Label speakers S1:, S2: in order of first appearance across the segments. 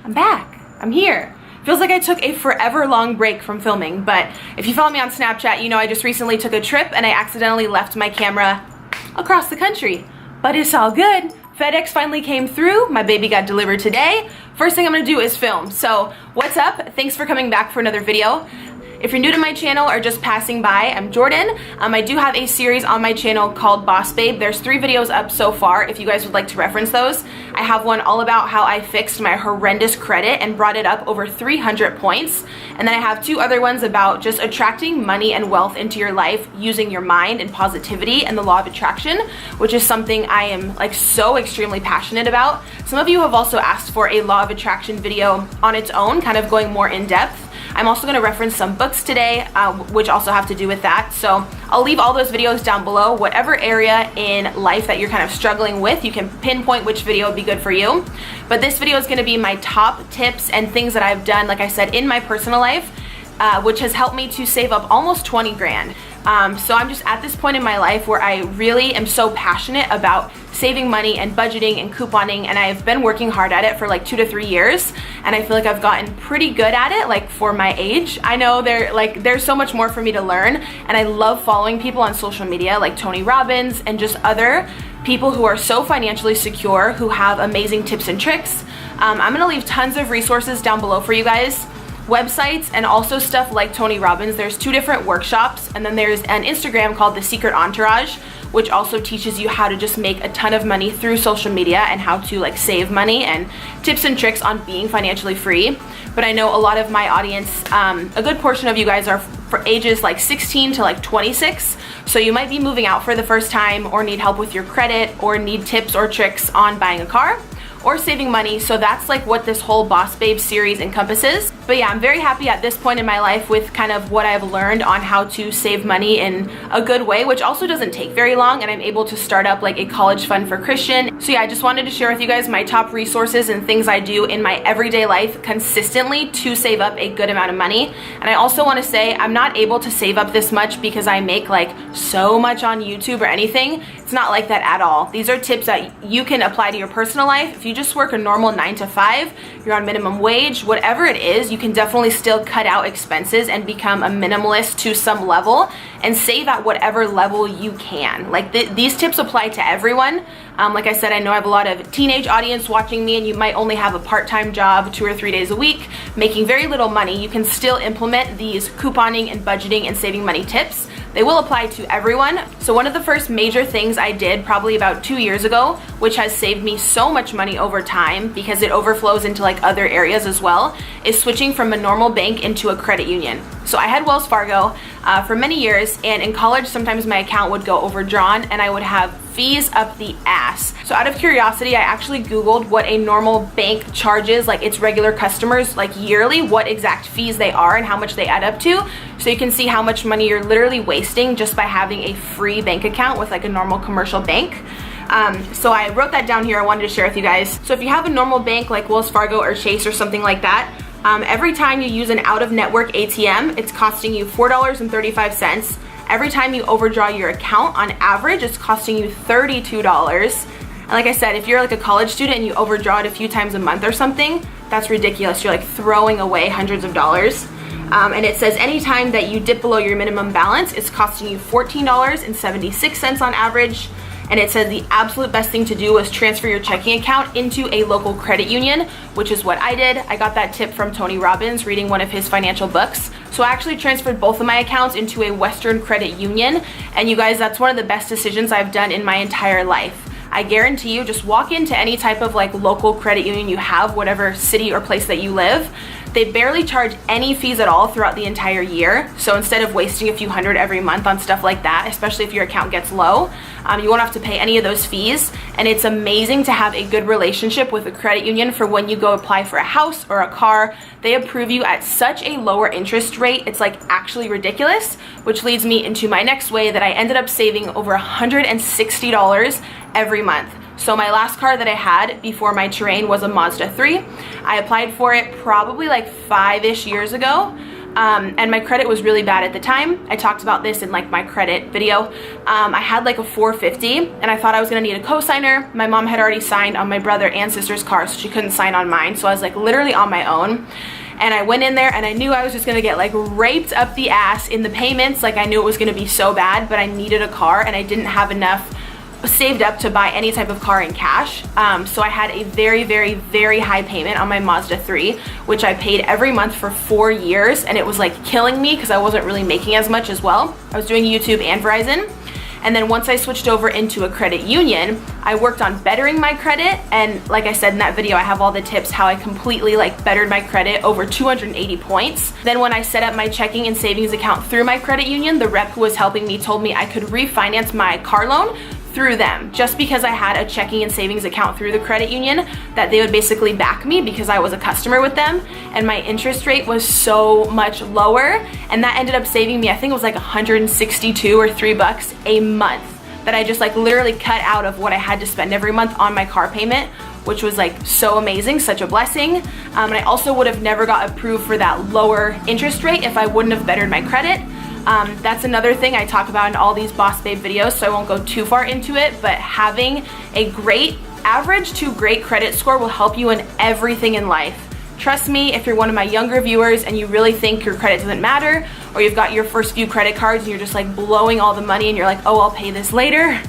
S1: I'm back. I'm here. Feels like I took a forever long break from filming, but if you follow me on Snapchat, you know I just recently took a trip and I accidentally left my camera across the country. But it's all good. FedEx finally came through. My baby got delivered today. First thing I'm gonna do is film. So what's up? Thanks for coming back for another video. If you're new to my channel or just passing by, I'm Jordan. I do have a series on my channel called Boss Babe. There's 3 videos up so far if you guys would like to reference those. I have one all about how I fixed my horrendous credit and brought it up over 300 points. And then I have 2 other ones about just attracting money and wealth into your life using your mind and positivity and the law of attraction, which is something I am like so extremely passionate about. Some of you have also asked for a law of attraction video on its own, kind of going more in depth. I'm also going to reference some books today, which also have to do with that. So I'll leave all those videos down below. Whatever area in life that you're kind of struggling with, you can pinpoint which video would be good for you. But this video is going to be my top tips and things that I've done, like I said, in my personal life, which has helped me to save up almost 20 grand. So I'm just at this point in my life where I really am so passionate about saving money and budgeting and couponing, and I've been working hard at it for like 2 to 3 years, and I feel like I've gotten pretty good at it, like for my age. I know there's so much more for me to learn, and I love following people on social media like Tony Robbins and just other people who are so financially secure, who have amazing tips and tricks. I'm gonna leave tons of resources down below for you guys. Websites and also stuff like Tony Robbins. There's 2 different workshops, and then there's an Instagram called The Secret Entourage, which also teaches you how to just make a ton of money through social media and how to like save money and tips and tricks on being financially free. But I know a lot of my audience, a good portion of you guys are for ages like 16 to like 26. So you might be moving out for the first time or need help with your credit or need tips or tricks on buying a car or saving money. So that's like what this whole Boss Babe series encompasses. But yeah, I'm very happy at this point in my life with kind of what I've learned on how to save money in a good way, which also doesn't take very long, and I'm able to start up like a college fund for Christian. So yeah, I just wanted to share with you guys my top resources and things I do in my everyday life consistently to save up a good amount of money. And I also want to say I'm not able to save up this much because I make like so much on YouTube or anything. It's not like that at all. These are tips that you can apply to your personal life. If you just work a normal 9 to 5, you're on minimum wage, whatever it is, you can definitely still cut out expenses and become a minimalist to some level and save at whatever level you can. Like these tips apply to everyone. Like I said, I know I have a lot of teenage audience watching me, and you might only have a part-time job 2 or 3 days a week, making very little money. You can still implement these couponing and budgeting and saving money tips. They will apply to everyone. So one of the first major things I did probably about 2 years ago, which has saved me so much money over time because it overflows into like other areas as well, is switching from a normal bank into a credit union. So I had Wells Fargo for many years, and in college sometimes my account would go overdrawn and I would have fees up the ass. So out of curiosity, I actually Googled what a normal bank charges, like its regular customers, like yearly, what exact fees they are and how much they add up to. So you can see how much money you're literally wasting just by having a free bank account with like a normal commercial bank. So I wrote that down here. I wanted to share with you guys. So if you have a normal bank like Wells Fargo or Chase or something like that, every time you use an out-of-network ATM, it's costing you $4.35. Every time you overdraw your account, on average, it's costing you $32. And like I said, if you're like a college student and you overdraw it a few times a month or something, that's ridiculous. You're like throwing away hundreds of dollars. And it says anytime that you dip below your minimum balance, it's costing you $14.76 on average. And it says the absolute best thing to do was transfer your checking account into a local credit union, which is what I did. I got that tip from Tony Robbins reading one of his financial books. So I actually transferred both of my accounts into a Western credit union. And you guys, that's one of the best decisions I've done in my entire life. I guarantee you, just walk into any type of like local credit union you have, whatever city or place that you live. They barely charge any fees at all throughout the entire year. So instead of wasting a few hundred every month on stuff like that, especially if your account gets low, you won't have to pay any of those fees. And it's amazing to have a good relationship with a credit union for when you go apply for a house or a car. They approve you at such a lower interest rate. It's like actually ridiculous, which leads me into my next way that I ended up saving over $160 every month. So my last car that I had before my Terrain was a Mazda 3. I applied for it probably like 5-ish years ago. and my credit was really bad at the time. I talked about this in like my credit video. I had like a 450 and I thought I was gonna need a cosigner. My mom had already signed on my brother and sister's car, so she couldn't sign on mine. So I was like literally on my own. And I went in there and I knew I was just gonna get like raped up the ass in the payments. Like I knew it was gonna be so bad, but I needed a car and I didn't have enough saved up to buy any type of car in cash. So I had a very, very, very high payment on my Mazda 3, which I paid every month for 4 years, and it was like killing me because I wasn't really making as much as well. I was doing YouTube and Verizon. And then once I switched over into a credit union, I worked on bettering my credit. And like I said in that video, I have all the tips how I completely like bettered my credit over 280 points. Then when I set up my checking and savings account through my credit union, the rep who was helping me told me I could refinance my car loan through them, just because I had a checking and savings account through the credit union, that they would basically back me because I was a customer with them, and my interest rate was so much lower, and that ended up saving me, I think it was like 162 or $3 a month that I just like literally cut out of what I had to spend every month on my car payment, which was like so amazing, such a blessing. And I also would have never got approved for that lower interest rate if I wouldn't have bettered my credit. That's another thing I talk about in all these Boss Babe videos, so I won't go too far into it, but having a great average to great credit score will help you in everything in life. Trust me, if you're one of my younger viewers and you really think your credit doesn't matter, or you've got your first few credit cards and you're just like blowing all the money and you're like, oh, I'll pay this later.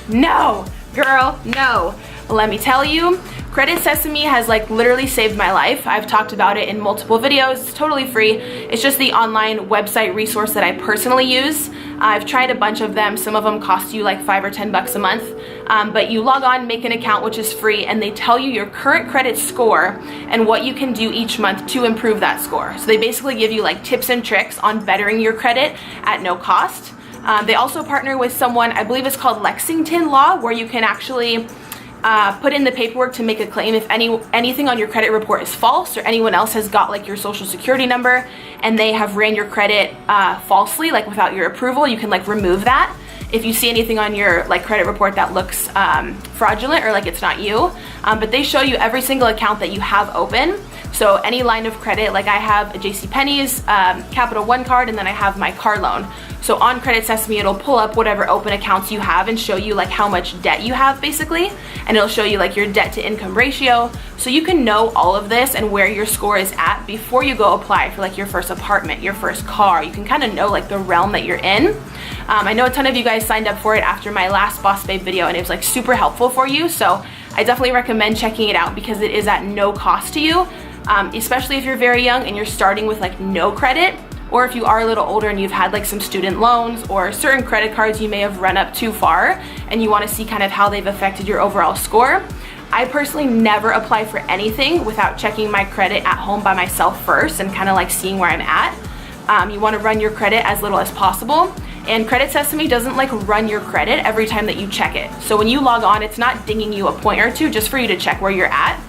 S1: No, girl, no. Let me tell you, Credit Sesame has like literally saved my life. I've talked about it in multiple videos. It's totally free. It's just the online website resource that I personally use. I've tried a bunch of them. Some of them cost you like $5 or $10 a month. But you log on, make an account, which is free, and they tell you your current credit score and what you can do each month to improve that score. So they basically give you like tips and tricks on bettering your credit at no cost. They also partner with someone, I believe it's called Lexington Law, where you can actually put in the paperwork to make a claim if anything on your credit report is false, or anyone else has got like your social security number and they have ran your credit falsely, like without your approval. You can like remove that if you see anything on your like credit report that looks fraudulent or like it's not you. But they show you every single account that you have open. So any line of credit, like I have a JCPenney's, Capital One card, and then I have my car loan. So on Credit Sesame, it'll pull up whatever open accounts you have and show you like how much debt you have basically. And it'll show you like your debt to income ratio. So you can know all of this and where your score is at before you go apply for like your first apartment, your first car. You can kind of know like the realm that you're in. I know a ton of you guys signed up for it after my last Boss Babe video, and it was like super helpful for you. So I definitely recommend checking it out because it is at no cost to you. Especially if you're very young and you're starting with like no credit, or if you are a little older and you've had like some student loans or certain credit cards you may have run up too far and you want to see kind of how they've affected your overall score. I personally never apply for anything without checking my credit at home by myself first and kind of like seeing where I'm at. You want to run your credit as little as possible, and Credit Sesame doesn't like run your credit every time that you check it. So when you log on, it's not dinging you a point or two just for you to check where you're at.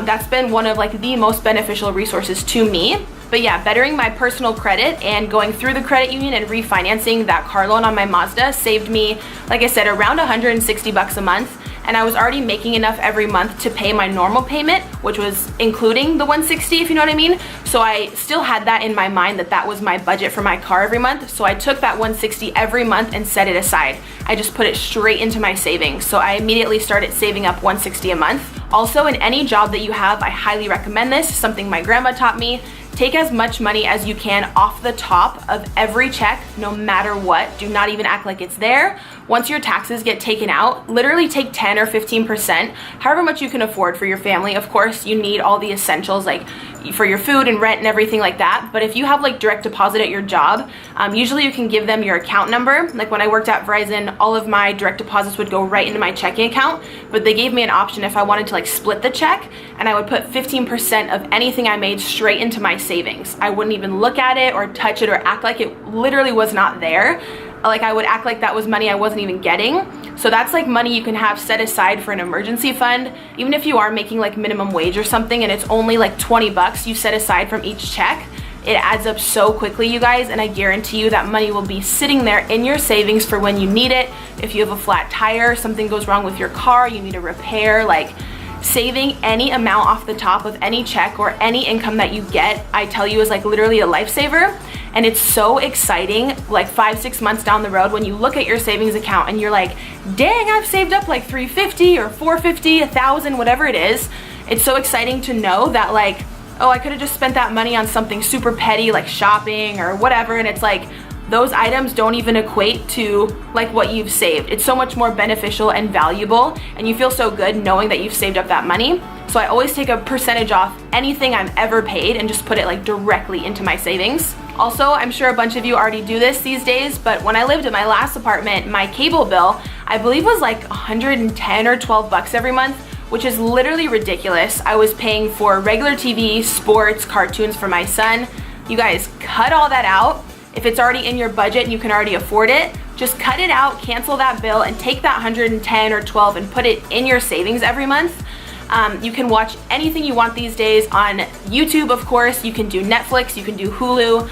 S1: That's been one of like the most beneficial resources to me. But yeah, bettering my personal credit and going through the credit union and refinancing that car loan on my Mazda saved me, like I said, around 160 bucks a month. And I was already making enough every month to pay my normal payment, which was including the 160, if you know what I mean. So I still had that in my mind that that was my budget for my car every month. So I took that 160 every month and set it aside. I just put it straight into my savings. So I immediately started saving up 160 a month. Also, in any job that you have, I highly recommend this, something my grandma taught me. Take as much money as you can off the top of every check, no matter what. Do not even act like it's there. Once your taxes get taken out, literally take 10 or 15%, however much you can afford for your family. Of course, you need all the essentials like for your food and rent and everything like that. But if you have like direct deposit at your job, usually you can give them your account number. Like when I worked at Verizon, all of my direct deposits would go right into my checking account, but they gave me an option if I wanted to like split the check, and I would put 15% of anything I made straight into my savings. I wouldn't even look at it or touch it or act like it literally was not there. Like I would act like that was money I wasn't even getting. So that's like money you can have set aside for an emergency fund. Even if you are making like minimum wage or something and it's only like 20 bucks you set aside from each check, it adds up so quickly, you guys, and I guarantee you that money will be sitting there in your savings for when you need it. If you have a flat tire, something goes wrong with your car, you need a repair, like saving any amount off the top of any check or any income that you get, I tell you, is like literally a lifesaver. And it's so exciting, like 5-6 months down the road, when you look at your savings account and you're like, dang, I've saved up like $350 or $450, $1,000, whatever it is. It's so exciting to know that, like, oh, I could have just spent that money on something super petty like shopping or whatever, and it's like those items don't even equate to like what you've saved. It's so much more beneficial and valuable, and you feel so good knowing that you've saved up that money. So I always take a percentage off anything I'm ever paid and just put it like directly into my savings. Also, I'm sure a bunch of you already do this these days, but when I lived in my last apartment, my cable bill, I believe, was like 110 or 12 bucks every month, which is literally ridiculous. I was paying for regular TV, sports, cartoons for my son. You guys, cut all that out. If it's already in your budget and you can already afford it, just cut it out, cancel that bill, and take that 110 or 12 and put it in your savings every month. You can watch anything you want these days on YouTube, of course. You can do Netflix, you can do Hulu.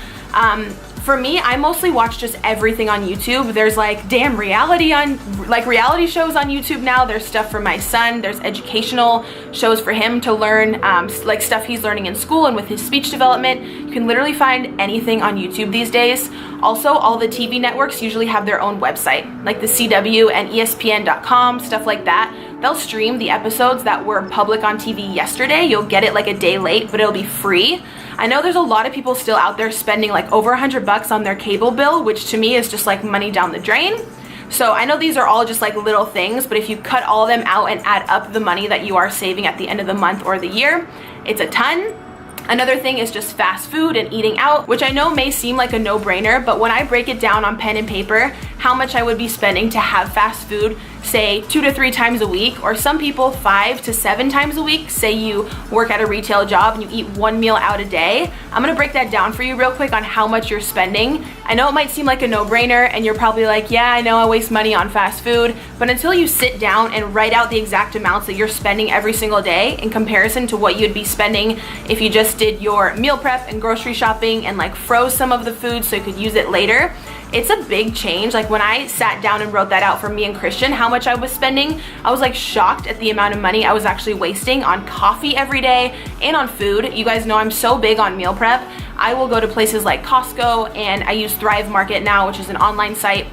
S1: For me, I mostly watch just everything on YouTube. There's like reality shows on YouTube now. There's stuff for my son. There's educational shows for him to learn, like stuff he's learning in school and with his speech development. You can literally find anything on YouTube these days. Also, all the TV networks usually have their own website, like the CW and ESPN.com, stuff like that. They'll stream the episodes that were public on TV yesterday. You'll get it like a day late, but it'll be free. I know there's a lot of people still out there spending like over $100 on their cable bill, which to me is just like money down the drain. So I know these are all just like little things, but if you cut all of them out and add up the money that you are saving at the end of the month or the year, it's a ton. Another thing is just fast food and eating out, which I know may seem like a no-brainer, but when I break it down on pen and paper, how much I would be spending to have fast food, say 2 to 3 times a week, or some people 5 to 7 times a week. Say you work at a retail job and you eat 1 meal out a day. I'm gonna break that down for you real quick on how much you're spending. I know it might seem like a no-brainer and you're probably like, yeah, I know I waste money on fast food, but until you sit down and write out the exact amounts that you're spending every single day in comparison to what you'd be spending if you just did your meal prep and grocery shopping and like froze some of the food so you could use it later, it's a big change. Like when I sat down and wrote that out for me and Christian, how much I was spending, I was like shocked at the amount of money I was actually wasting on coffee every day and on food. You guys know I'm so big on meal prep. I will go to places like Costco, and I use Thrive Market now, which is an online site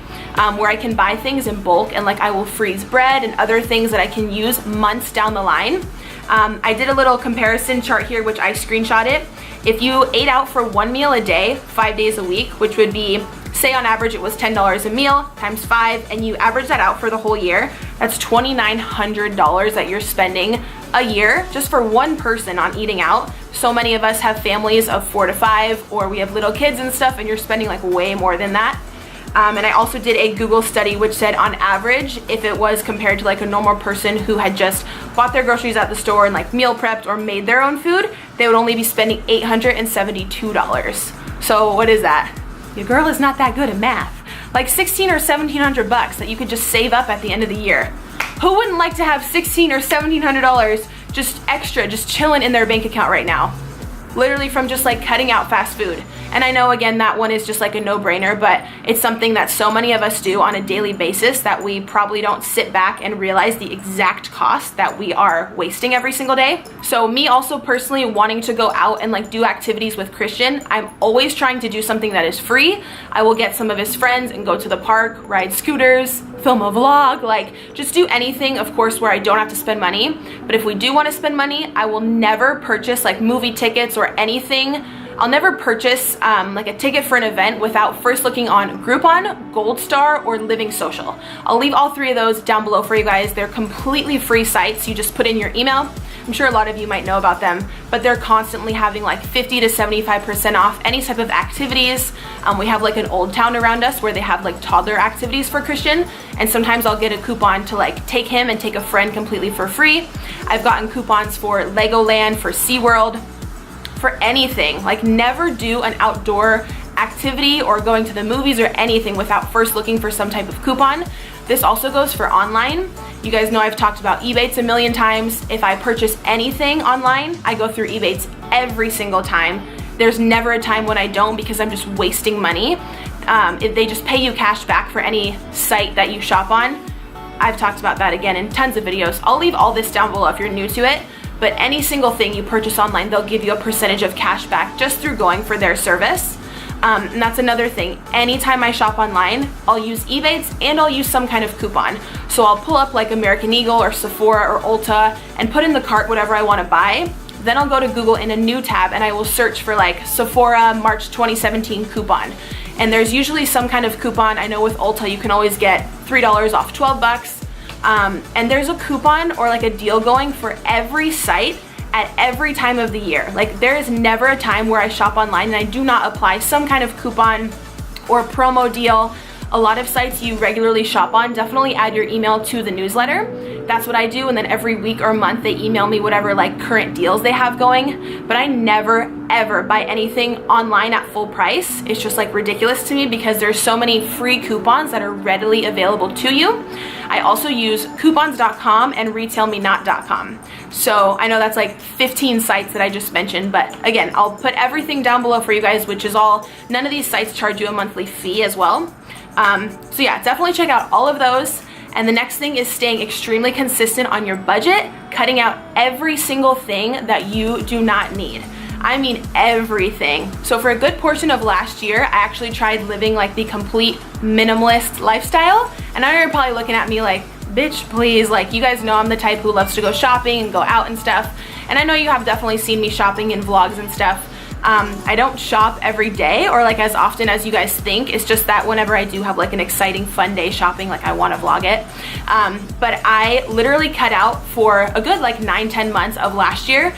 S1: where I can buy things in bulk, and like I will freeze bread and other things that I can use months down the line. I did a little comparison chart here, which I screenshotted. If you ate out for 1 meal a day, 5 days a week, which would be, say on average it was $10 a meal times 5, and you average that out for the whole year, that's $2,900 that you're spending a year just for one person on eating out. So many of us have families of 4 to 5, or we have little kids and stuff, and you're spending like way more than that. And I also did a Google study which said on average, if it was compared to like a normal person who had just bought their groceries at the store and like meal prepped or made their own food, they would only be spending $872. So what is that? Your girl is not that good at math. Like $1,600 or $1,700 that you could just save up at the end of the year. Who wouldn't like to have $1,600 or $1,700 just extra, just chilling in their bank account right now? Literally from just like cutting out fast food. And I know, again, that one is just like a no-brainer, but it's something that so many of us do on a daily basis that we probably don't sit back and realize the exact cost that we are wasting every single day. So me also personally wanting to go out and like do activities with Christian, I'm always trying to do something that is free. I will get some of his friends and go to the park, ride scooters, film a vlog, like just do anything, of course, where I don't have to spend money. But if we do want to spend money, I will never purchase like movie tickets or anything. I'll never purchase like a ticket for an event without first looking on Groupon, Gold Star, or Living Social. I'll leave all 3 of those down below for you guys. They're completely free sites. You just put in your email. I'm sure a lot of you might know about them, but they're constantly having like 50 to 75% off any type of activities. We have like an old town around us where they have like toddler activities for Christian, and sometimes I'll get a coupon to like take him and take a friend completely for free. I've gotten coupons for Legoland, for SeaWorld, for anything. Like never do an outdoor activity or going to the movies or anything without first looking for some type of coupon. This also goes for online. You guys know I've talked about Ebates a million times. If I purchase anything online, I go through Ebates every single time. There's never a time when I don't, because I'm just wasting money. If they just pay you cash back for any site that you shop on, I've talked about that again in tons of videos. I'll leave all this down below if you're new to it, but any single thing you purchase online, they'll give you a percentage of cash back just through going for their service. And that's another thing. Anytime I shop online, I'll use Ebates and I'll use some kind of coupon. So I'll pull up like American Eagle or Sephora or Ulta and put in the cart whatever I want to buy. Then I'll go to Google in a new tab and I will search for like Sephora March 2017 coupon. And there's usually some kind of coupon. I know with Ulta you can always get $3 off 12 bucks. And there's a coupon or like a deal going for every site at every time of the year. Like there is never a time where I shop online and I do not apply some kind of coupon or promo deal. A lot of sites you regularly shop on definitely add your email to the newsletter. That's what I do, and then every week or month they email me whatever like current deals they have going. But I never ever buy anything online at full price. It's just like ridiculous to me because there's so many free coupons that are readily available to you. I also use coupons.com and retailmenot.com. So I know that's like 15 sites that I just mentioned, but again, I'll put everything down below for you guys, which is all, none of these sites charge you a monthly fee as well. So yeah, definitely check out all of those. And the next thing is staying extremely consistent on your budget, cutting out every single thing that you do not need. I mean everything. So for a good portion of last year, I actually tried living like the complete minimalist lifestyle. And I know you're probably looking at me like, bitch, please, like you guys know I'm the type who loves to go shopping and go out and stuff. And I know you have definitely seen me shopping in vlogs and stuff. I don't shop every day or like as often as you guys think. It's just that whenever I do have like an exciting fun day shopping, like I want to vlog it. But I literally cut out for a good like 9-10 months of last year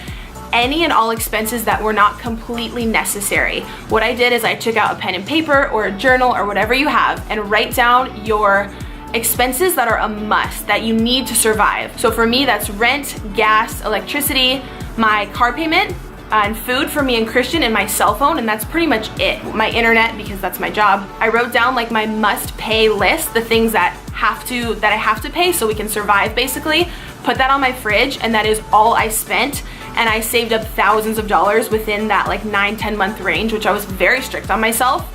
S1: any and all expenses that were not completely necessary. What I did is I took out a pen and paper or a journal or whatever you have and write down your expenses that are a must, that you need to survive. So for me, that's rent, gas, electricity, my car payment, and food for me and Christian, and my cell phone, and that's pretty much it. My internet, because that's my job. I wrote down like my must pay list, the things that I have to pay so we can survive basically. Put that on my fridge, and that is all I spent. And I saved up thousands of dollars within that like 9-10 month range, which I was very strict on myself.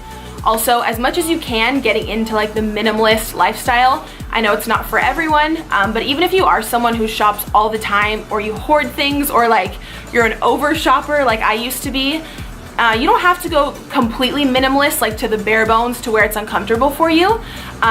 S1: Also, as much as you can, getting into like the minimalist lifestyle. I know it's not for everyone, but even if you are someone who shops all the time, or you hoard things, or like you're an over shopper like I used to be, you don't have to go completely minimalist, like to the bare bones to where it's uncomfortable for you.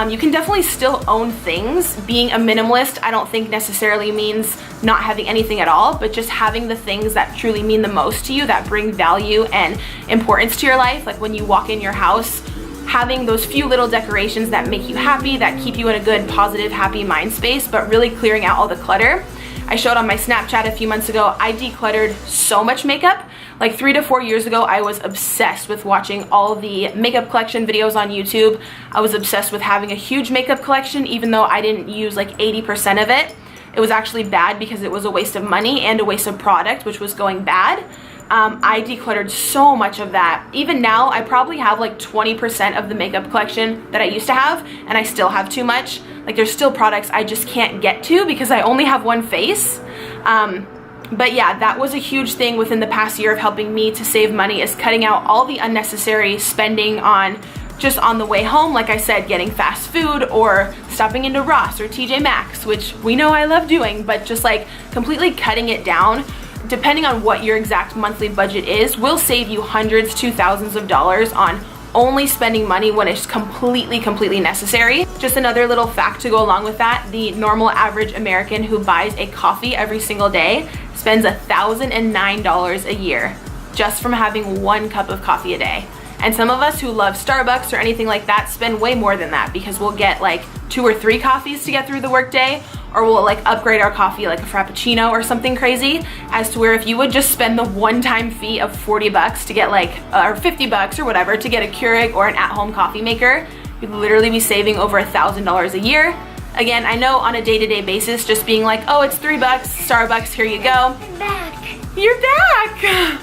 S1: You can definitely still own things. Being a minimalist, I don't think necessarily means not having anything at all, but just having the things that truly mean the most to you, that bring value and importance to your life. Like when you walk in your house, having those few little decorations that make you happy, that keep you in a good, positive, happy mind space, but really clearing out all the clutter. I showed on my Snapchat a few months ago, I decluttered so much makeup. Like 3 to 4 years ago, I was obsessed with watching all the makeup collection videos on YouTube. I was obsessed with having a huge makeup collection, even though I didn't use like 80% of it. It was actually bad because it was a waste of money and a waste of product, which was going bad. I decluttered so much of that. Even now, I probably have like 20% of the makeup collection that I used to have, and I still have too much. Like there's still products I just can't get to because I only have one face. But yeah, that was a huge thing within the past year of helping me to save money, is cutting out all the unnecessary spending on just on the way home, like I said, getting fast food or stopping into Ross or TJ Maxx, which we know I love doing, but just like completely cutting it down, depending on what your exact monthly budget is, will save you hundreds to thousands of dollars on only spending money when it's completely necessary. Just another little fact to go along with that, the normal average American who buys a coffee every single day spends $1,009 a year just from having 1 cup of coffee a day. And some of us who love Starbucks or anything like that spend way more than that, because we'll get like 2 or 3 coffees to get through the workday, or we'll like upgrade our coffee like a Frappuccino or something crazy, as to where if you would just spend the one-time fee of 40 bucks to get like, or 50 bucks or whatever to get a Keurig or an at-home coffee maker, you'd literally be saving over $1,000 a year. Again, I know on a day-to-day basis, just being like, oh, it's 3 bucks, Starbucks, here you go.
S2: I'm back.
S1: You're back!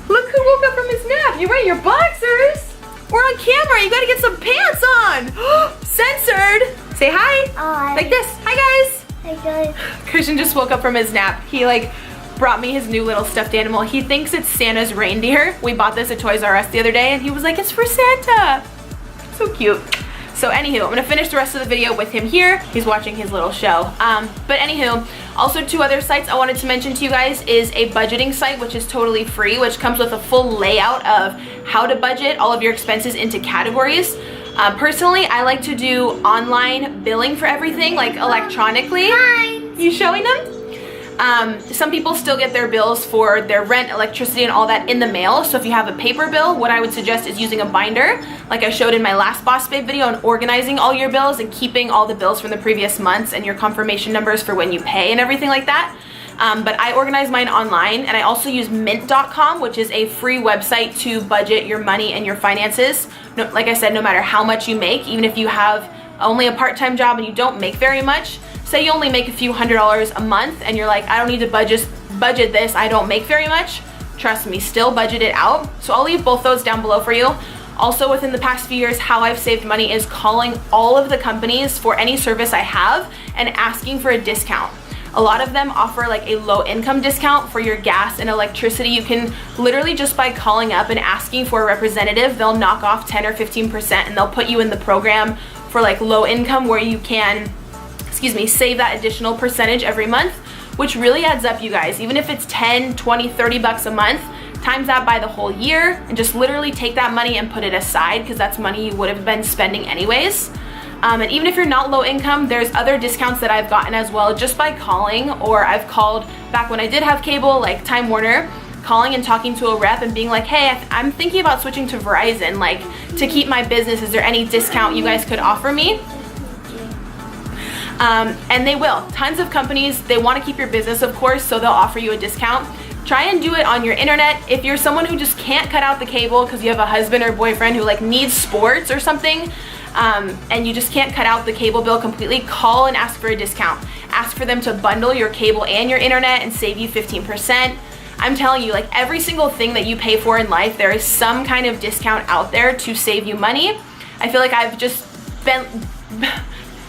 S1: Look who woke up from his nap. You're wearing your boxers. We're on camera. You gotta get some pants on. Censored. Say hi.
S2: Hi.
S1: Like this. Hi, guys.
S2: Hi, guys.
S1: Christian just woke up from his nap. He like brought me his new little stuffed animal. He thinks it's Santa's reindeer. We bought this at Toys R Us the other day, and he was like, it's for Santa. So cute. So anywho, I'm gonna finish the rest of the video with him here. He's watching his little show. But anywho, also 2 other sites I wanted to mention to you guys is a budgeting site, which is totally free, which comes with a full layout of how to budget all of your expenses into categories. Personally, I like to do online billing for everything, like electronically. You showing them? Some people still get their bills for their rent, electricity, and all that in the mail. So if you have a paper bill, what I would suggest is using a binder, like I showed in my last Boss Babe video, and organizing all your bills and keeping all the bills from the previous months and your confirmation numbers for when you pay and everything like that. But I organize mine online, and I also use mint.com, which is a free website to budget your money and your finances. No, like I said, no matter how much you make, even if you have only a part-time job and you don't make very much, say you only make a few $100s a month and you're like, I don't need to budget this, I don't make very much. Trust me, still budget it out. So I'll leave both those down below for you. Also, within the past few years, how I've saved money is calling all of the companies for any service I have and asking for a discount. A lot of them offer like a low income discount for your gas and electricity. You can literally just by calling up and asking for a representative, they'll knock off 10 or 15% and they'll put you in the program for like low income where you can, save that additional percentage every month, which really adds up, you guys. Even if it's 10, 20, 30 bucks a month, times that by the whole year and just literally take that money and put it aside because that's money you would have been spending anyways. And even if you're not low income, there's other discounts that I've gotten as well just by calling, or I've called back when I did have cable, like Time Warner, calling and talking to a rep and being like, hey, I'm thinking about switching to Verizon, like to keep my business, is there any discount you guys could offer me? And they will. Tons of companies, they want to keep your business, of course, so they'll offer you a discount. Try and do it on your internet. If you're someone who just can't cut out the cable because you have a husband or boyfriend who like needs sports or something, and you just can't cut out the cable bill completely, call and ask for a discount. Ask for them to bundle your cable and your internet and save you 15%. I'm telling you, like every single thing that you pay for in life, there is some kind of discount out there to save you money. I feel like I've just been,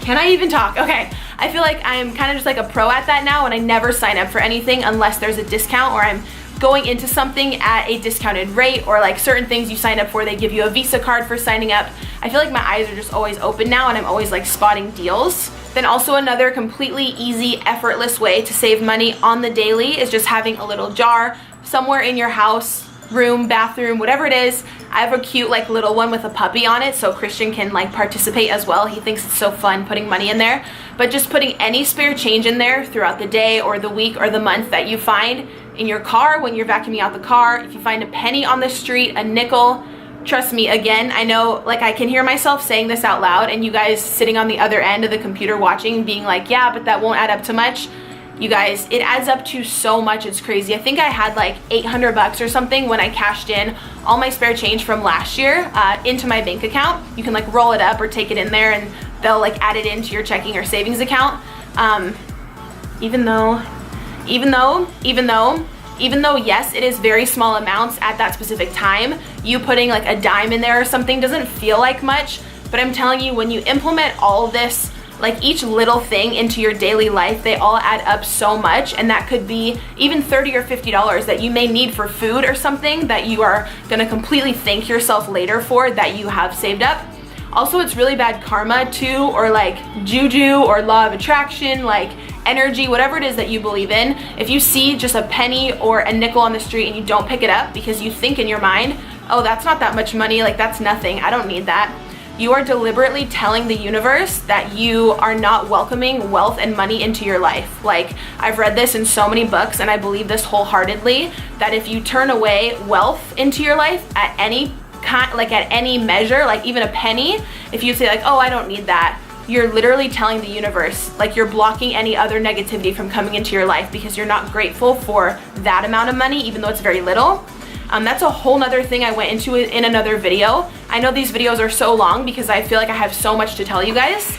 S1: can I even talk? Okay. I feel like I'm kind of just like a pro at that now, and I never sign up for anything unless there's a discount or I'm going into something at a discounted rate, or like certain things you sign up for, they give you a Visa card for signing up. I feel like my eyes are just always open now and I'm always like spotting deals. Then also another completely easy, effortless way to save money on the daily is just having a little jar somewhere in your house, room, bathroom, whatever it is. I have a cute like little one with a puppy on it, so Christian can like participate as well. He thinks it's so fun putting money in there. But just putting any spare change in there throughout the day or the week or the month that you find, in your car when you're vacuuming out the car, if you find a penny on the street, a nickel, trust me, again, I know like I can hear myself saying this out loud and you guys sitting on the other end of the computer watching being like, yeah, but that won't add up to much. You guys, it adds up to so much, it's crazy. I think I had like 800 bucks or something when I cashed in all my spare change from last year into my bank account. You can like roll it up or take it in there and they'll like add it into your checking or savings account. Even though, yes, it is very small amounts at that specific time, you putting like a dime in there or something doesn't feel like much, but I'm telling you, when you implement all of this, like each little thing into your daily life, they all add up so much, and that could be even $30 or $50 that you may need for food or something that you are gonna completely thank yourself later for that you have saved up. Also, it's really bad karma too, or like juju or law of attraction, like energy, whatever it is that you believe in. If you see just a penny or a nickel on the street and you don't pick it up because you think in your mind, oh, that's not that much money, like that's nothing, I don't need that. You are deliberately telling the universe that you are not welcoming wealth and money into your life. Like, I've read this in so many books and I believe this wholeheartedly, that if you turn away wealth into your life at any kind, like at any measure, like even a penny, if you say like, oh, I don't need that, you're literally telling the universe, like you're blocking any other negativity from coming into your life because you're not grateful for that amount of money, even though it's very little. That's a whole nother thing I went into in another video. I know these videos are so long because I feel like I have so much to tell you guys.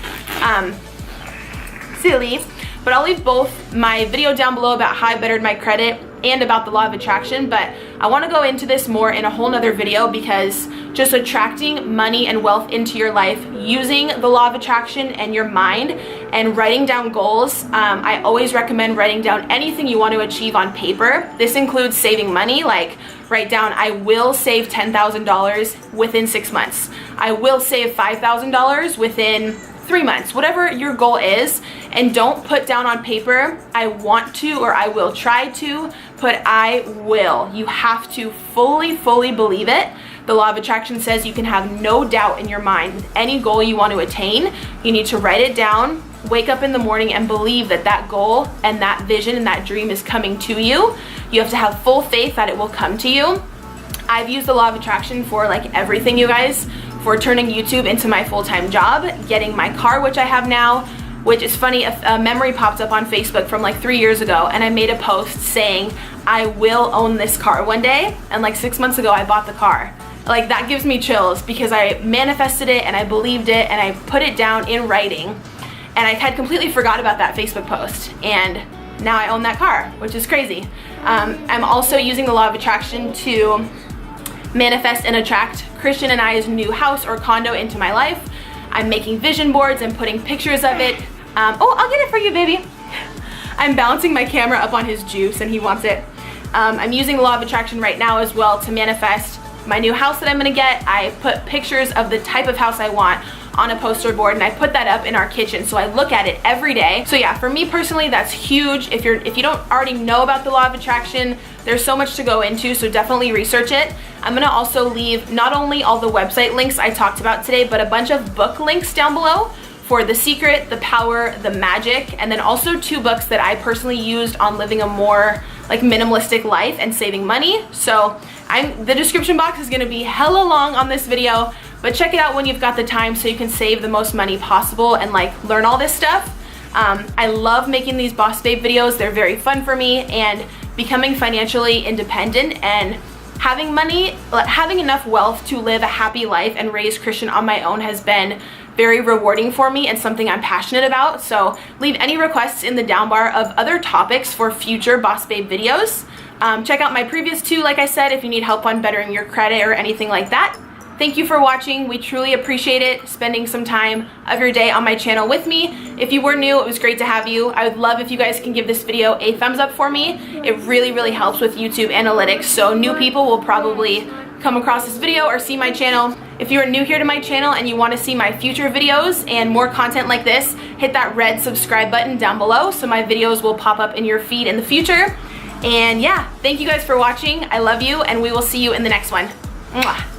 S1: Silly. But I'll leave both my video down below about how I bettered my credit and about the law of attraction, but I want to go into this more in a whole nother video because just attracting money and wealth into your life using the law of attraction and your mind and writing down goals. I always recommend writing down anything you want to achieve on paper. This includes saving money, like write down, I will save $10,000 within 6 months. I will save $5,000 within 3 months, whatever your goal is. And don't put down on paper, I want to, or I will try to. Put I will. You have to fully believe it. The law of attraction says you can have no doubt in your mind with any goal you want to attain. You need to write it down, wake up in the morning and believe that that goal and that vision and that dream is coming to you. You have to have full faith that it will come to you. I've used the law of attraction for like everything, you guys, for turning YouTube into my full-time job, getting my car, which I have now, which is funny, a memory popped up on Facebook from like 3 years ago, and I made a post saying, I will own this car one day, and like 6 months ago, I bought the car. Like, that gives me chills because I manifested it and I believed it and I put it down in writing, and I had completely forgot about that Facebook post, and now I own that car, which is crazy. I'm also using the law of attraction to manifest and attract Christian and I's new house or condo into my life. I'm making vision boards and putting pictures of it. Oh, I'll get it for you, baby. I'm balancing my camera up on his juice and he wants it. I'm using the law of attraction right now as well to manifest my new house that I'm gonna get. I put pictures of the type of house I want on a poster board and I put that up in our kitchen so I look at it every day. So yeah, for me personally, that's huge. If you don't already know about the law of attraction, there's so much to go into, so definitely research it. I'm gonna also leave not only all the website links I talked about today, but a bunch of book links down below for The Secret, The Power, The Magic, and then also 2 books that I personally used on living a more like minimalistic life and saving money. So the description box is gonna be hella long on this video, but check it out when you've got the time so you can save the most money possible and like learn all this stuff. I love making these Boss Babe videos. They're very fun for me, and becoming financially independent and having money, having enough wealth to live a happy life and raise Christian on my own has been very rewarding for me and something I'm passionate about. So leave any requests in the down bar of other topics for future Boss Babe videos. Check out my previous 2, like I said, if you need help on bettering your credit or anything like that. Thank you for watching. We truly appreciate it, spending some time of your day on my channel with me. If you were new, it was great to have you. I would love if you guys can give this video a thumbs up for me. It really helps with YouTube analytics, so new people will probably come across this video or see my channel. If you are new here to my channel and you want to see my future videos and more content like this, hit that red subscribe button down below so my videos will pop up in your feed in the future. And yeah, thank you guys for watching. I love you, and we will see you in the next one. Mwah.